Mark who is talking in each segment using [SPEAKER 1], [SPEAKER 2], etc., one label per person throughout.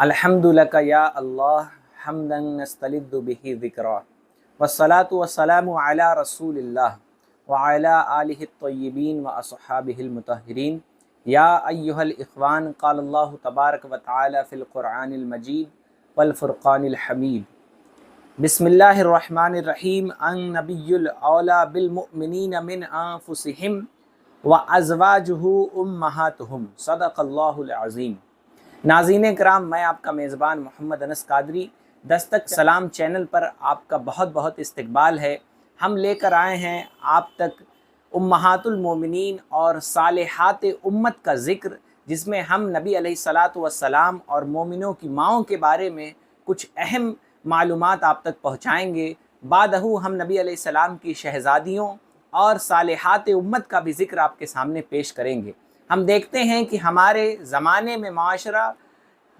[SPEAKER 1] الحمدلک یا اللہ حمدا نستلذ به ذکرا والصلاة والسلام علی رسول اللہ وعلی آلہ الطیبین واصحابہ المطہرین۔ یا ایہا الاخوان، قال اللہ تبارک و تعالی فی القرآن المجید والفرقان الحمید۔ بسم اللہ الرحمن الرحیم۔ النبی الاولی بالمؤمنین من انفسہم وازواجہ امہاتہم، صدق اللہ العظیم۔ ناظرین کرام، میں آپ کا میزبان محمد انس قادری، دستک سلام چینل پر آپ کا بہت بہت استقبال ہے۔ ہم لے کر آئے ہیں آپ تک امہات المومنین اور صالحات امت کا ذکر، جس میں ہم نبی علیہ الصلاۃ والسلام اور مومنوں کی ماؤں کے بارے میں کچھ اہم معلومات آپ تک پہنچائیں گے۔ بعدہ ہم نبی علیہ السلام کی شہزادیوں اور صالحات امت کا بھی ذکر آپ کے سامنے پیش کریں گے۔ ہم دیکھتے ہیں کہ ہمارے زمانے میں معاشرہ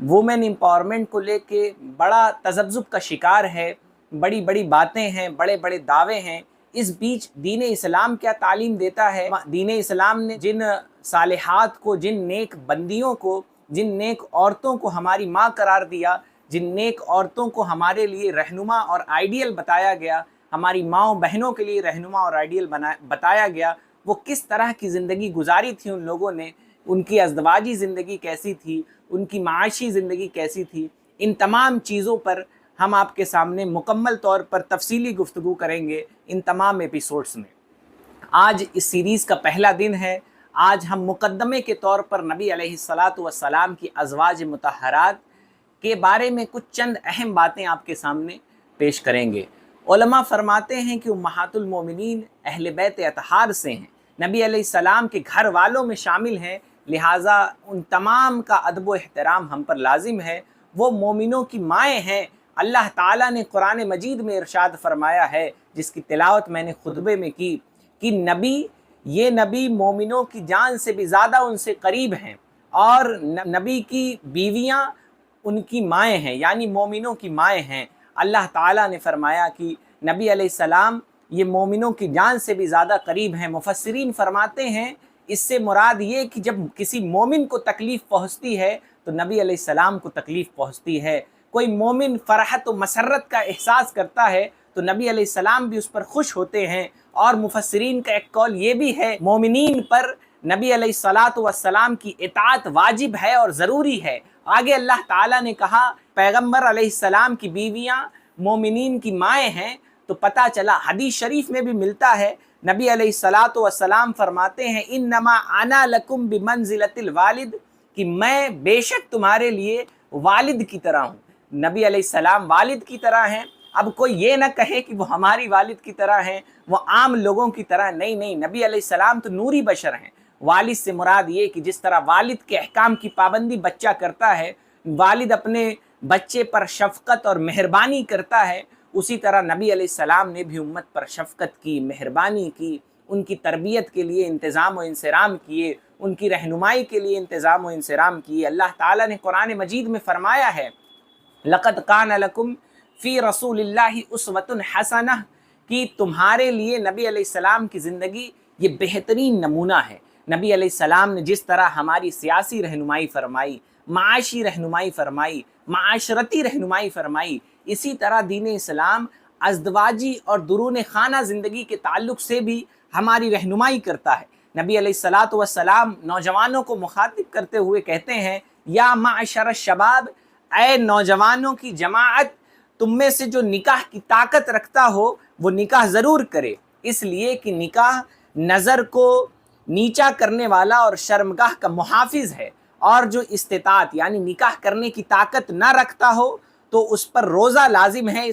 [SPEAKER 1] وومن امپاورمنٹ کو لے کے بڑا تذبذب کا شکار ہے، بڑی بڑی باتیں ہیں، بڑے بڑے دعوے ہیں۔ اس بیچ دین اسلام کیا تعلیم دیتا ہے؟ دین اسلام نے جن صالحات کو، جن نیک بندیوں کو، جن نیک عورتوں کو ہماری ماں قرار دیا، جن نیک عورتوں کو ہمارے لیے رہنما اور آئیڈیل بتایا گیا، ہماری ماؤں بہنوں کے لیے رہنما اور آئیڈیل بتایا گیا، وہ کس طرح کی زندگی گزاری تھی ان لوگوں نے، ان کی ازدواجی زندگی کیسی تھی، ان کی معاشی زندگی کیسی تھی، ان تمام چیزوں پر ہم آپ کے سامنے مکمل طور پر تفصیلی گفتگو کریں گے ان تمام ایپیسوڈز میں۔ آج اس سیریز کا پہلا دن ہے۔ آج ہم مقدمے کے طور پر نبی علیہ الصلاۃ والسلام کی ازواج مطہرات کے بارے میں کچھ چند اہم باتیں آپ کے سامنے پیش کریں گے۔ علماء فرماتے ہیں کہ امہات المومنین اہل بیت اطہار سے ہیں، نبی علیہ السلام کے گھر والوں میں شامل ہیں، لہٰذا ان تمام کا ادب و احترام ہم پر لازم ہے۔ وہ مومنوں کی مائیں ہیں۔ اللہ تعالیٰ نے قرآن مجید میں ارشاد فرمایا ہے، جس کی تلاوت میں نے خطبے میں کی، کہ یہ نبی مومنوں کی جان سے بھی زیادہ ان سے قریب ہیں، اور نبی کی بیویاں ان کی مائیں ہیں، یعنی مومنوں کی مائیں ہیں۔ اللہ تعالیٰ نے فرمایا کہ نبی علیہ السلام یہ مومنوں کی جان سے بھی زیادہ قریب ہیں۔ مفسرین فرماتے ہیں اس سے مراد یہ کہ جب کسی مومن کو تکلیف پہنچتی ہے تو نبی علیہ السلام کو تکلیف پہنچتی ہے۔ کوئی مومن فرحت و مسرت کا احساس کرتا ہے تو نبی علیہ السلام بھی اس پر خوش ہوتے ہیں۔ اور مفسرین کا ایک قول یہ بھی ہے، مومنین پر نبی علیہ الصلاۃ والسلام کی اطاعت واجب ہے اور ضروری ہے۔ آگے اللہ تعالیٰ نے کہا پیغمبر علیہ السلام کی بیویاں مومنین کی مائیں ہیں، تو پتہ چلا، حدیث شریف میں بھی ملتا ہے، نبی علیہ الصلاۃ والسلام فرماتے ہیں انما انا لکم بمنزلۃ الوالد، کہ میں بے شک تمہارے لیے والد کی طرح ہوں۔ نبی علیہ السلام والد کی طرح ہیں۔ اب کوئی یہ نہ کہے کہ وہ ہماری والد کی طرح ہیں، وہ عام لوگوں کی طرح، نہیں، نبی علیہ السلام تو نوری بشر ہیں۔ والد سے مراد یہ کہ جس طرح والد کے احکام کی پابندی بچہ کرتا ہے، والد اپنے بچے پر شفقت اور مہربانی کرتا ہے، اسی طرح نبی علیہ السلام نے بھی امت پر شفقت کی، مہربانی کی، ان کی تربیت کے لیے انتظام و انصرام کیے، ان کی رہنمائی کے لیے انتظام و انصرام کیے۔ اللہ تعالیٰ نے قرآن مجید میں فرمایا ہے لَقَدْ كَانَ لَكُمْ فِي رَسُولِ اللَّهِ أُسْوَةٌ حَسَنَةٌ، کہ تمہارے لیے نبی علیہ السلام کی زندگی یہ بہترین نمونہ ہے۔ نبی علیہ السلام نے جس طرح ہماری سیاسی رہنمائی فرمائی، معاشی رہنمائی فرمائی، معاشرتی رہنمائی فرمائی، اسی طرح دین اسلام ازدواجی اور درون خانہ زندگی کے تعلق سے بھی ہماری رہنمائی کرتا ہے۔ نبی علیہ الصلاۃ والسلام نوجوانوں کو مخاطب کرتے ہوئے کہتے ہیں یا معشر الشباب، اے نوجوانوں کی جماعت، تم میں سے جو نکاح کی طاقت رکھتا ہو وہ نکاح ضرور کرے، اس لیے کہ نکاح نظر کو نیچا کرنے والا اور شرمگاہ کا محافظ ہے، اور جو استطاعت یعنی نکاح کرنے کی طاقت نہ رکھتا ہو تو اس پر روزہ لازم ہے،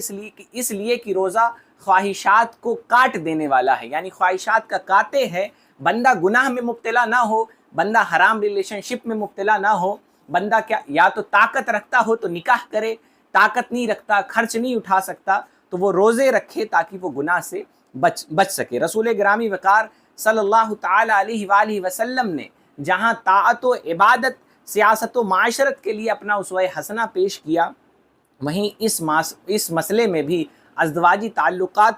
[SPEAKER 1] اس لیے کہ روزہ خواہشات کو کاٹ دینے والا ہے، یعنی خواہشات کا کاتے ہے۔ بندہ گناہ میں مبتلا نہ ہو، بندہ حرام ریلیشن شپ میں مبتلا نہ ہو، بندہ یا تو طاقت رکھتا ہو تو نکاح کرے، طاقت نہیں رکھتا، خرچ نہیں اٹھا سکتا، تو وہ روزے رکھے تاکہ وہ گناہ سے بچ سکے۔ رسول گرامی وقار صلی اللہ تعالی علیہ وآلہ وسلم نے جہاں طاعت و عبادت، سیاست و معاشرت کے لیے اپنا اسوہ حسنہ پیش کیا، وہیں اس مسئلے میں بھی ازدواجی تعلقات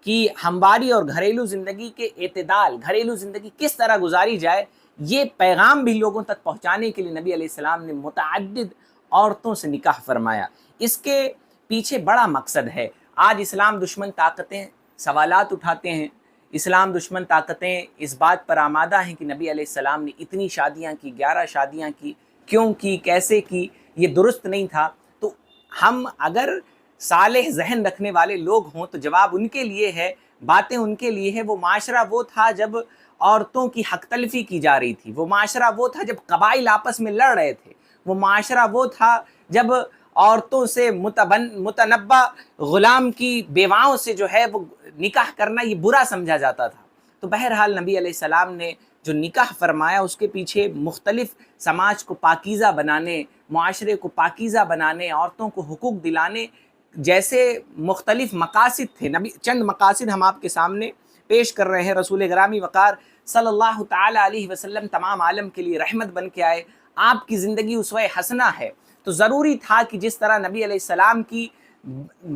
[SPEAKER 1] کی ہمواری اور گھریلو زندگی کے اعتدال، گھریلو زندگی کس طرح گزاری جائے، یہ پیغام بھی لوگوں تک پہنچانے کے لیے نبی علیہ السلام نے متعدد عورتوں سے نکاح فرمایا۔ اس کے پیچھے بڑا مقصد ہے۔ آج اسلام دشمن طاقتیں سوالات اٹھاتے ہیں، اسلام دشمن طاقتیں اس بات پر آمادہ ہیں کہ نبی علیہ السلام نے اتنی شادیاں کی، 11 شادیاں کی، کیوں کی، کیسے کی، یہ درست نہیں تھا۔ تو ہم اگر صالح ذہن رکھنے والے لوگ ہوں تو جواب ان کے لیے ہے، باتیں ان کے لیے ہے۔ وہ معاشرہ وہ تھا جب عورتوں کی حق تلفی کی جا رہی تھی، وہ معاشرہ وہ تھا جب قبائل آپس میں لڑ رہے تھے، وہ معاشرہ وہ تھا جب عورتوں سے متنبع غلام کی بیواؤں سے جو ہے وہ نکاح کرنا یہ برا سمجھا جاتا تھا۔ تو بہرحال نبی علیہ السلام نے جو نکاح فرمایا اس کے پیچھے مختلف سماج کو پاکیزہ بنانے، معاشرے کو پاکیزہ بنانے، عورتوں کو حقوق دلانے جیسے مختلف مقاصد تھے۔ چند مقاصد ہم آپ کے سامنے پیش کر رہے ہیں۔ رسول گرامی وقار صلی اللہ تعالی علیہ وسلم تمام عالم کے لیے رحمت بن کے آئے، آپ کی زندگی اسوہ حسنہ ہے، تو ضروری تھا کہ جس طرح نبی علیہ السلام کی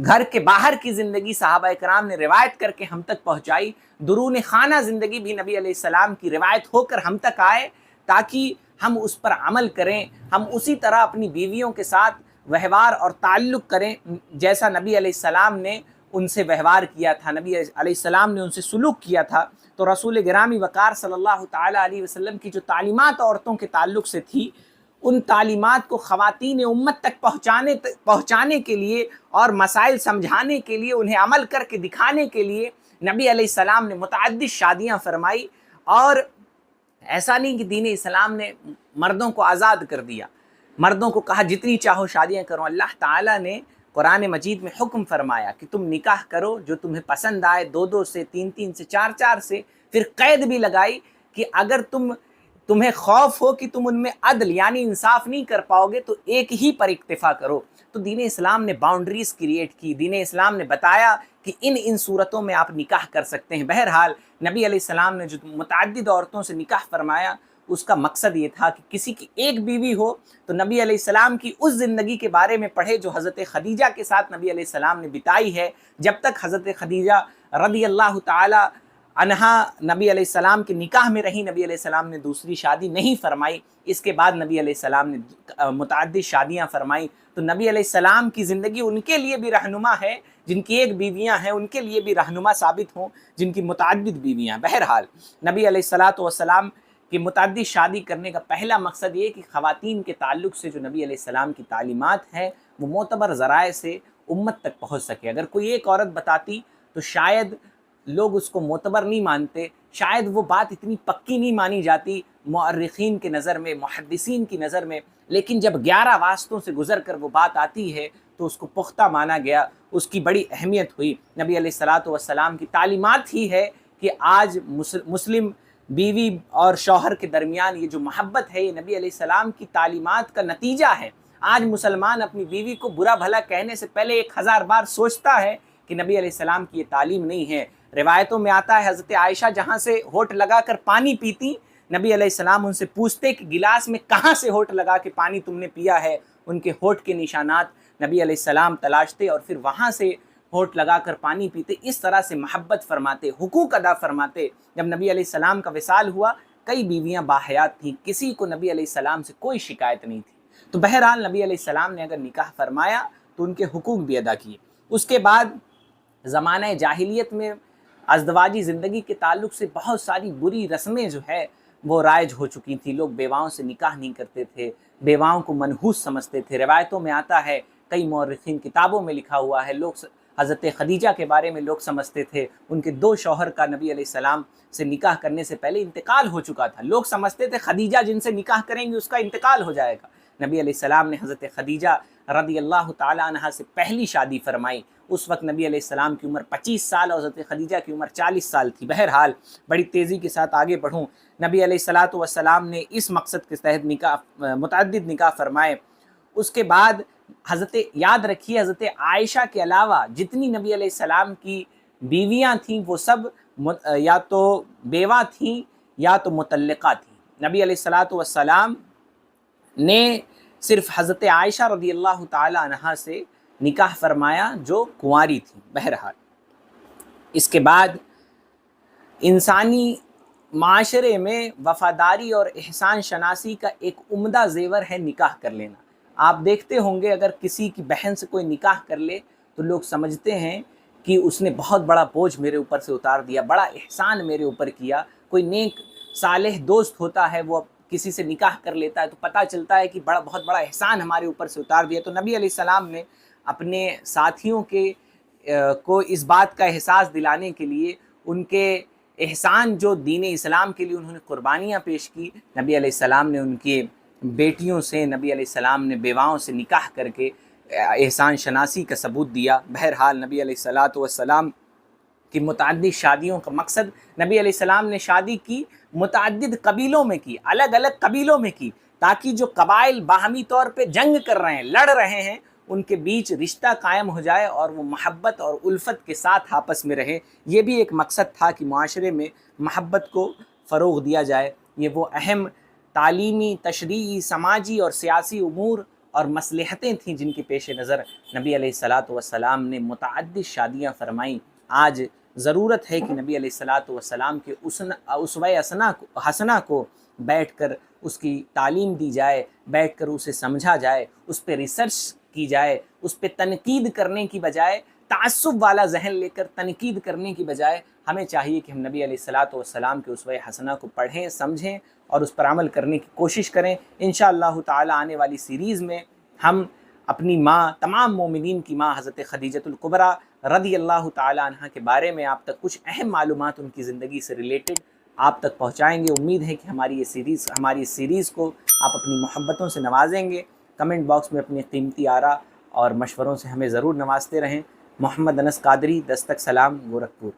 [SPEAKER 1] گھر کے باہر کی زندگی صحابہ کرام نے روایت کر کے ہم تک پہنچائی، درون خانہ زندگی بھی نبی علیہ السلام کی روایت ہو کر ہم تک آئے، تاکہ ہم اس پر عمل کریں، ہم اسی طرح اپنی بیویوں کے ساتھ وہوار اور تعلق کریں جیسا نبی علیہ السلام نے ان سے وہوار کیا تھا، نبی علیہ السلام نے ان سے سلوک کیا تھا۔ تو رسول گرامی وقار صلی اللہ تعالی علیہ وسلم کی جو تعلیمات عورتوں کے تعلق سے تھی، ان تعلیمات کو خواتین امت تک پہنچانے کے لیے اور مسائل سمجھانے کے لیے، انہیں عمل کر کے دکھانے کے لیے نبی علیہ السلام نے متعدد شادیاں فرمائی۔ اور ایسا نہیں کہ دین اسلام نے مردوں کو آزاد کر دیا، مردوں کو کہا جتنی چاہو شادیاں کرو۔ اللہ تعالیٰ نے قرآن مجید میں حکم فرمایا کہ تم نکاح کرو جو تمہیں پسند آئے، 2 سے، 3 سے، 4 سے، پھر قید بھی لگائی کہ اگر تمہیں خوف ہو کہ تم ان میں عدل یعنی انصاف نہیں کر پاؤ گے تو ایک ہی پر اکتفا کرو۔ تو دین اسلام نے باؤنڈریز کریٹ کی، دین اسلام نے بتایا کہ ان صورتوں میں آپ نکاح کر سکتے ہیں۔ بہرحال نبی علیہ السلام نے جو متعدد عورتوں سے نکاح فرمایا اس کا مقصد یہ تھا کہ کسی کی ایک بیوی ہو تو نبی علیہ السلام کی اس زندگی کے بارے میں پڑھے جو حضرت خدیجہ کے ساتھ نبی علیہ السلام نے بتائی ہے۔ جب تک حضرت خدیجہ رضی اللہ تعالی عنہا نبی علیہ السلام کے نکاح میں رہی، نبی علیہ السلام نے دوسری شادی نہیں فرمائی۔ اس کے بعد نبی علیہ السلام نے متعدد شادیاں فرمائی۔ تو نبی علیہ السلام کی زندگی ان کے لیے بھی رہنما ہے جن کی ایک بیویاں ہیں، ان کے لیے بھی رہنما ثابت ہوں جن کی متعدد بیویاں ہیں۔ بہرحال نبی علیہ السلام کہ متعدد شادی کرنے کا پہلا مقصد یہ کہ خواتین کے تعلق سے جو نبی علیہ السلام کی تعلیمات ہیں وہ معتبر ذرائع سے امت تک پہنچ سکے۔ اگر کوئی ایک عورت بتاتی تو شاید لوگ اس کو معتبر نہیں مانتے، شاید وہ بات اتنی پکی نہیں مانی جاتی مؤرخین کے نظر میں، محدثین کی نظر میں، لیکن جب 11 واسطوں سے گزر کر وہ بات آتی ہے تو اس کو پختہ مانا گیا، اس کی بڑی اہمیت ہوئی۔ نبی علیہ السلام کی تعلیمات ہی ہے کہ آج مسلم بیوی اور شوہر کے درمیان یہ جو محبت ہے یہ نبی علیہ السلام کی تعلیمات کا نتیجہ ہے۔ آج مسلمان اپنی بیوی کو برا بھلا کہنے سے پہلے 1000 بار سوچتا ہے کہ نبی علیہ السلام کی یہ تعلیم نہیں ہے۔ روایتوں میں آتا ہے حضرت عائشہ جہاں سے ہونٹ لگا کر پانی پیتی، نبی علیہ السلام ان سے پوچھتے کہ گلاس میں کہاں سے ہونٹ لگا کے پانی تم نے پیا ہے، ان کے ہونٹ کے نشانات نبی علیہ السلام تلاشتے اور پھر وہاں سے ہونٹ لگا کر پانی پیتے۔ اس طرح سے محبت فرماتے، حقوق ادا فرماتے۔ جب نبی علیہ السلام کا وصال ہوا کئی بیویاں باحیات تھیں، کسی کو نبی علیہ السلام سے کوئی شکایت نہیں تھی۔ تو بہرحال نبی علیہ السلام نے اگر نکاح فرمایا تو ان کے حقوق بھی ادا کیے۔ اس کے بعد زمانہ جاہلیت میں ازدواجی زندگی کے تعلق سے بہت ساری بری رسمیں جو ہے وہ رائج ہو چکی تھی۔ لوگ بیواؤں سے نکاح نہیں کرتے تھے، بیواؤں کو منحوس سمجھتے تھے۔ روایتوں میں آتا ہے، کئی مورخین کتابوں میں لکھا ہوا ہے، لوگ حضرت خدیجہ کے بارے میں لوگ سمجھتے تھے ان کے 2 شوہر کا نبی علیہ السلام سے نکاح کرنے سے پہلے انتقال ہو چکا تھا۔ لوگ سمجھتے تھے خدیجہ جن سے نکاح کریں گے اس کا انتقال ہو جائے گا۔ نبی علیہ السلام نے حضرت خدیجہ رضی اللہ تعالی عنہا سے پہلی شادی فرمائی۔ اس وقت نبی علیہ السلام کی عمر 25 سال اور حضرت خدیجہ کی عمر 40 سال تھی۔ بہرحال بڑی تیزی کے ساتھ آگے بڑھوں، نبی علیہ السلام نے اس مقصد کے تحت متعدد نکاح فرمائے۔ اس کے بعد یاد رکھیے حضرت عائشہ کے علاوہ جتنی نبی علیہ السلام کی بیویاں تھیں وہ سب یا تو بیوہ تھیں یا تو مطلقہ تھیں۔ نبی علیہ السلام نے صرف حضرت عائشہ رضی اللہ تعالی عنہا سے نکاح فرمایا جو کنواری تھی۔ بہرحال اس کے بعد انسانی معاشرے میں وفاداری اور احسان شناسی کا ایک عمدہ زیور ہے نکاح کر لینا۔ آپ دیکھتے ہوں گے اگر کسی کی بہن سے کوئی نکاح کر لے تو لوگ سمجھتے ہیں کہ اس نے بہت بڑا بوجھ میرے اوپر سے اتار دیا، بڑا احسان میرے اوپر کیا۔ کوئی نیک صالح دوست ہوتا ہے، وہ کسی سے نکاح کر لیتا ہے تو پتہ چلتا ہے کہ بہت بڑا احسان ہمارے اوپر سے اتار دیا۔ تو نبی علیہ السلام نے اپنے ساتھیوں کے کو اس بات کا احساس دلانے کے لیے ان کے احسان جو دین اسلام کے لیے انہوں نے قربانیاں پیش کی، نبی علیہ السلام نے ان کے بیٹیوں سے، نبی علیہ السلام نے بیواؤں سے نکاح کر کے احسان شناسی کا ثبوت دیا۔ بہرحال نبی علیہ السلام کی متعدد شادیوں کا مقصد، نبی علیہ السلام نے شادی کی متعدد قبیلوں میں کی، الگ الگ قبیلوں میں کی، تاکہ جو قبائل باہمی طور پہ جنگ کر رہے ہیں، لڑ رہے ہیں، ان کے بیچ رشتہ قائم ہو جائے اور وہ محبت اور الفت کے ساتھ آپس میں رہیں۔ یہ بھی ایک مقصد تھا کہ معاشرے میں محبت کو فروغ دیا جائے۔ یہ وہ اہم تعلیمی، تشریعی، سماجی اور سیاسی امور اور مصلحتیں تھیں جن کے پیش نظر نبی علیہ السلام نے متعدد شادیاں فرمائیں۔ آج ضرورت ہے کہ نبی علیہ السلام کے اسوہ حسنہ کو بیٹھ کر اس کی تعلیم دی جائے، بیٹھ کر اسے سمجھا جائے، اس پہ ریسرچ کی جائے، اس پہ تنقید کرنے کی بجائے، تعصب والا ذہن لے کر تنقید کرنے کی بجائے ہمیں چاہیے کہ ہم نبی علیہ السلام کے اسوہ حسنہ کو پڑھیں، سمجھیں اور اس پر عمل کرنے کی کوشش کریں۔ انشاءاللہ تعالی آنے والی سیریز میں ہم اپنی ماں، تمام مومنین کی ماں حضرت خدیجۃ الکبریٰ رضی اللہ تعالی عنہ کے بارے میں آپ تک کچھ اہم معلومات ان کی زندگی سے ریلیٹڈ آپ تک پہنچائیں گے۔ امید ہے کہ ہماری اس سیریز کو آپ اپنی محبتوں سے نوازیں گے۔ کمنٹ باکس میں اپنی قیمتی آراء اور مشوروں سے ہمیں ضرور نوازتے رہیں۔ محمد انس قادری، دستک سلام، گورکھپور۔